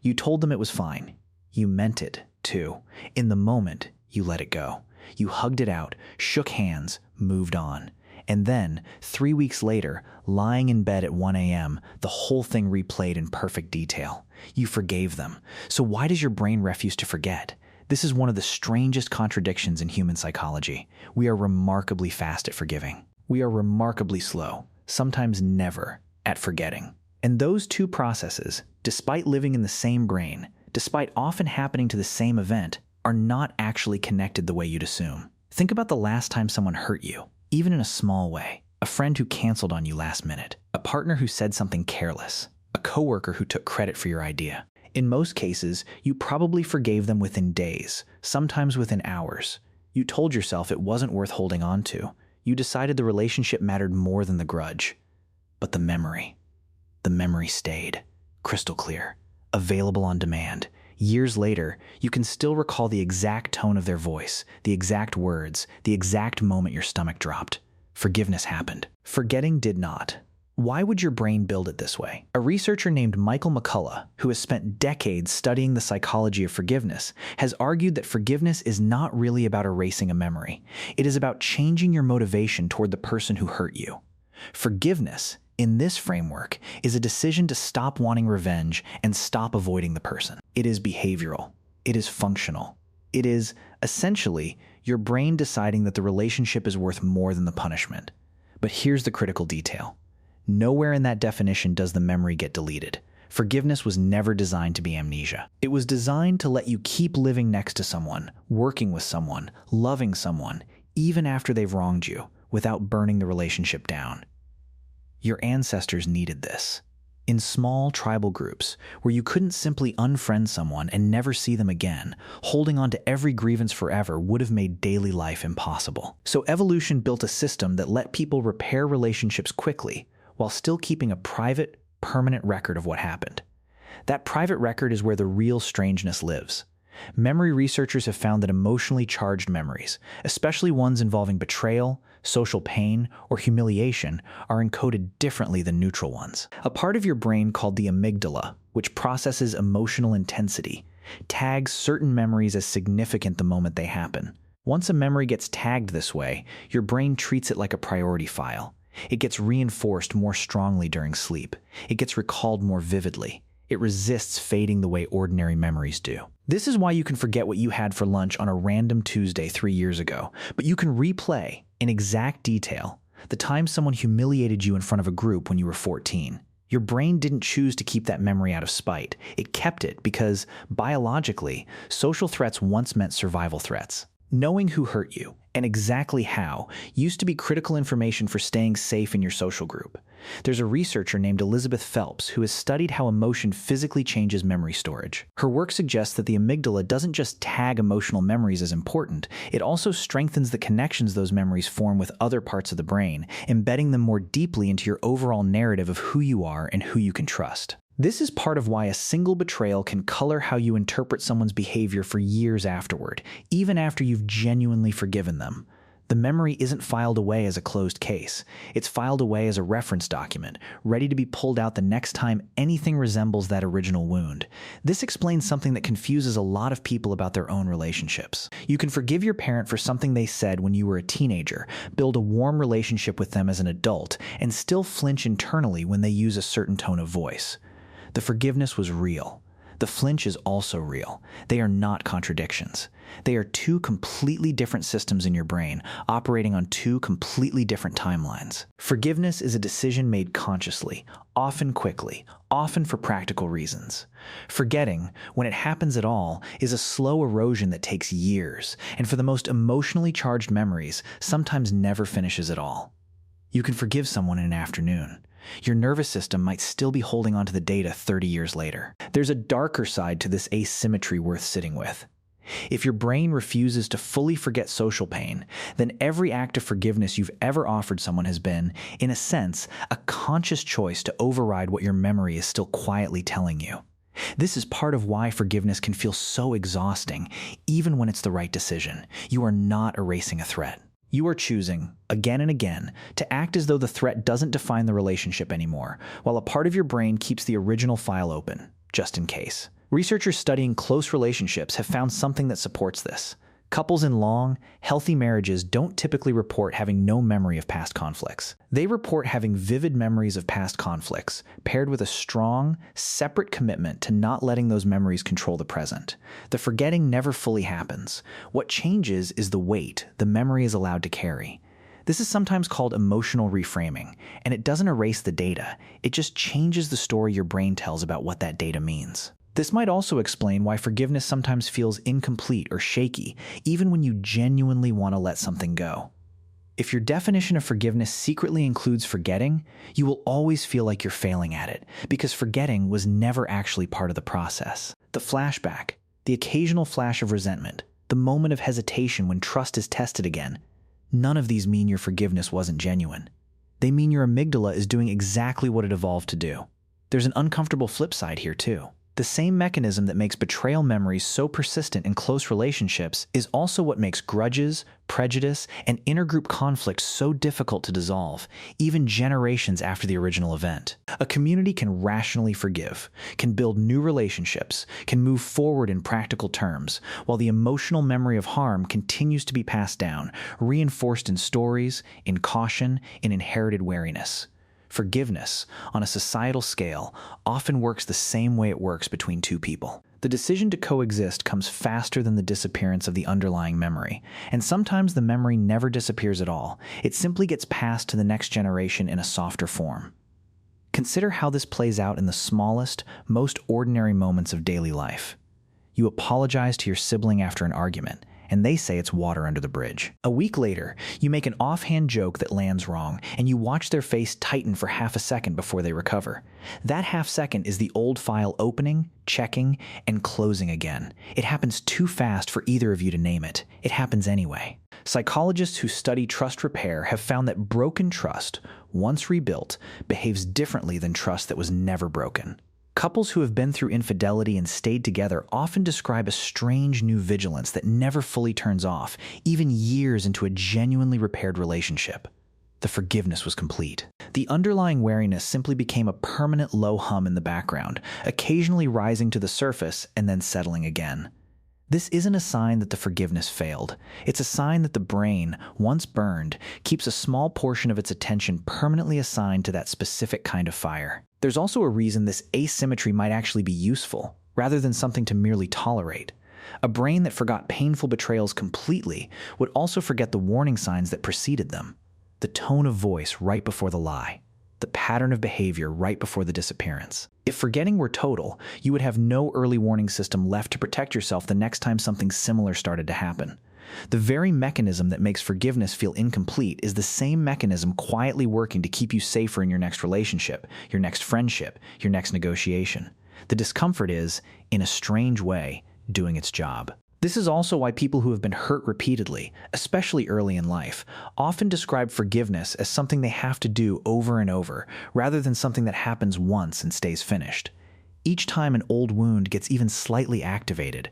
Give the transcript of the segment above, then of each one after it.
You told them it was fine. You meant it, too. In the moment, you let it go. You hugged it out, shook hands, moved on. And then, 3 weeks later, lying in bed at 1 a.m., the whole thing replayed in perfect detail. You forgave them. So why does your brain refuse to forget? This is one of the strangest contradictions in human psychology. We are remarkably fast at forgiving. We are remarkably slow, sometimes never, at forgetting. And those two processes, despite living in the same brain, despite often happening to the same event, are not actually connected the way you'd assume. Think about the last time someone hurt you, even in a small way. A friend who canceled on you last minute, a partner who said something careless, a coworker who took credit for your idea. In most cases, you probably forgave them within days, sometimes within hours. You told yourself it wasn't worth holding on to. You decided the relationship mattered more than the grudge. But the memory stayed, crystal clear, available on demand. Years later, you can still recall the exact tone of their voice, the exact words, the exact moment your stomach dropped. Forgiveness happened. Forgetting did not. Why would your brain build it this way? A researcher named McCullough, who has spent decades studying the psychology of forgiveness, has argued that forgiveness is not really about erasing a memory. It is about changing your motivation toward the person who hurt you. Forgiveness, in this framework, is a decision to stop wanting revenge and stop avoiding the person. It is behavioral. It is functional. It is, essentially, your brain deciding that the relationship is worth more than the punishment. But here's the critical detail. Nowhere in that definition does the memory get deleted. Forgiveness was never designed to be amnesia. It was designed to let you keep living next to someone, working with someone, loving someone, even after they've wronged you, without burning the relationship down. Your ancestors needed this. In small tribal groups, where you couldn't simply unfriend someone and never see them again, holding on to every grievance forever would have made daily life impossible. So evolution built a system that let people repair relationships quickly, while still keeping a private, permanent record of what happened. That private record is where the real strangeness lives. Memory researchers have found that emotionally charged memories, especially ones involving betrayal, social pain, or humiliation, are encoded differently than neutral ones. A part of your brain called the amygdala, which processes emotional intensity, tags certain memories as significant the moment they happen. Once a memory gets tagged this way, your brain treats it like a priority file. It gets reinforced more strongly during sleep. It gets recalled more vividly. It resists fading the way ordinary memories do. This is why you can forget what you had for lunch on a random Tuesday 3 years ago, but you can replay, in exact detail, the time someone humiliated you in front of a group when you were 14. Your brain didn't choose to keep that memory out of spite. It kept it because, biologically, social threats once meant survival threats. Knowing who hurt you, and exactly how, used to be critical information for staying safe in your social group. There's a researcher named Elizabeth Phelps who has studied how emotion physically changes memory storage. Her work suggests that the amygdala doesn't just tag emotional memories as important, it also strengthens the connections those memories form with other parts of the brain, embedding them more deeply into your overall narrative of who you are and who you can trust. This is part of why a single betrayal can color how you interpret someone's behavior for years afterward, even after you've genuinely forgiven them. The memory isn't filed away as a closed case. It's filed away as a reference document, ready to be pulled out the next time anything resembles that original wound. This explains something that confuses a lot of people about their own relationships. You can forgive your parent for something they said when you were a teenager, build a warm relationship with them as an adult, and still flinch internally when they use a certain tone of voice. The forgiveness was real. The flinch is also real. They are not contradictions. They are two completely different systems in your brain, operating on two completely different timelines. Forgiveness is a decision made consciously, often quickly, often for practical reasons. Forgetting, when it happens at all, is a slow erosion that takes years, and for the most emotionally charged memories, sometimes never finishes at all. You can forgive someone in an afternoon. Your nervous system might still be holding onto the data 30 years later. There's a darker side to this asymmetry worth sitting with. If your brain refuses to fully forget social pain, then every act of forgiveness you've ever offered someone has been, in a sense, a conscious choice to override what your memory is still quietly telling you. This is part of why forgiveness can feel so exhausting, even when it's the right decision. You are not erasing a threat. You are choosing, again and again, to act as though the threat doesn't define the relationship anymore, while a part of your brain keeps the original file open, just in case. Researchers studying close relationships have found something that supports this. Couples in long, healthy marriages don't typically report having no memory of past conflicts. They report having vivid memories of past conflicts, paired with a strong, separate commitment to not letting those memories control the present. The forgetting never fully happens. What changes is the weight the memory is allowed to carry. This is sometimes called emotional reframing, and it doesn't erase the data. It just changes the story your brain tells about what that data means. This might also explain why forgiveness sometimes feels incomplete or shaky, even when you genuinely want to let something go. If your definition of forgiveness secretly includes forgetting, you will always feel like you're failing at it, because forgetting was never actually part of the process. The flashback, the occasional flash of resentment, the moment of hesitation when trust is tested again, none of these mean your forgiveness wasn't genuine. They mean your amygdala is doing exactly what it evolved to do. There's an uncomfortable flip side here too. The same mechanism that makes betrayal memories so persistent in close relationships is also what makes grudges, prejudice, and intergroup conflict so difficult to dissolve, even generations after the original event. A community can rationally forgive, can build new relationships, can move forward in practical terms, while the emotional memory of harm continues to be passed down, reinforced in stories, in caution, in inherited wariness. Forgiveness, on a societal scale, often works the same way it works between two people. The decision to coexist comes faster than the disappearance of the underlying memory, and sometimes the memory never disappears at all. It simply gets passed to the next generation in a softer form. Consider how this plays out in the smallest, most ordinary moments of daily life. You apologize to your sibling after an argument, and they say it's water under the bridge. A week later, you make an offhand joke that lands wrong, and you watch their face tighten for half a second before they recover. That half second is the old file opening, checking, and closing again. It happens too fast for either of you to name it. It happens anyway. Psychologists who study trust repair have found that broken trust, once rebuilt, behaves differently than trust that was never broken. Couples who have been through infidelity and stayed together often describe a strange new vigilance that never fully turns off, even years into a genuinely repaired relationship. The forgiveness was complete. The underlying wariness simply became a permanent low hum in the background, occasionally rising to the surface and then settling again. This isn't a sign that the forgiveness failed. It's a sign that the brain, once burned, keeps a small portion of its attention permanently assigned to that specific kind of fire. There's also a reason this asymmetry might actually be useful, rather than something to merely tolerate. A brain that forgot painful betrayals completely would also forget the warning signs that preceded them. The tone of voice right before the lie. The pattern of behavior right before the disappearance. If forgetting were total, you would have no early warning system left to protect yourself the next time something similar started to happen. The very mechanism that makes forgiveness feel incomplete is the same mechanism quietly working to keep you safer in your next relationship, your next friendship, your next negotiation. The discomfort is, in a strange way, doing its job. This is also why people who have been hurt repeatedly, especially early in life, often describe forgiveness as something they have to do over and over, rather than something that happens once and stays finished. Each time an old wound gets even slightly activated,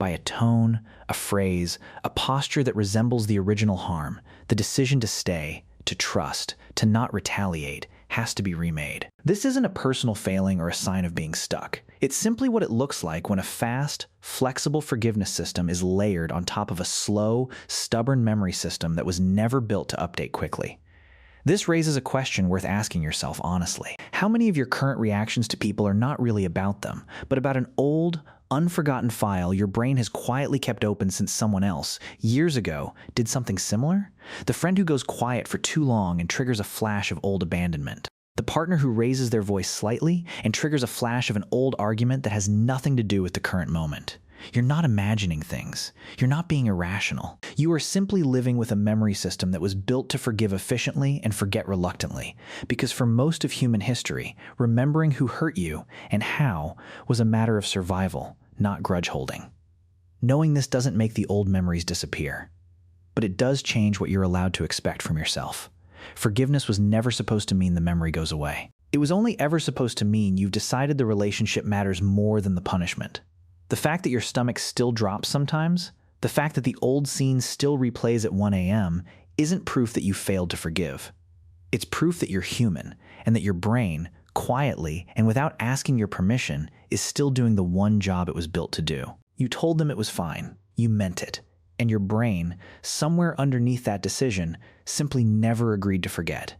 by a tone, a phrase, a posture that resembles the original harm, the decision to stay, to trust, to not retaliate, has to be remade. This isn't a personal failing or a sign of being stuck. It's simply what it looks like when a fast, flexible forgiveness system is layered on top of a slow, stubborn memory system that was never built to update quickly. This raises a question worth asking yourself honestly. How many of your current reactions to people are not really about them, but about an old, unforgotten file your brain has quietly kept open since someone else, years ago, did something similar? The friend who goes quiet for too long and triggers a flash of old abandonment. The partner who raises their voice slightly and triggers a flash of an old argument that has nothing to do with the current moment. You're not imagining things. You're not being irrational. You are simply living with a memory system that was built to forgive efficiently and forget reluctantly, because for most of human history, remembering who hurt you and how was a matter of survival, not grudge holding. Knowing this doesn't make the old memories disappear, but it does change what you're allowed to expect from yourself. Forgiveness was never supposed to mean the memory goes away. It was only ever supposed to mean you've decided the relationship matters more than the punishment. The fact that your stomach still drops sometimes, the fact that the old scene still replays at 1 a.m., isn't proof that you failed to forgive. It's proof that you're human and that your brain, quietly and without asking your permission, is still doing the one job it was built to do. You told them it was fine. You meant it. And your brain, somewhere underneath that decision, simply never agreed to forget.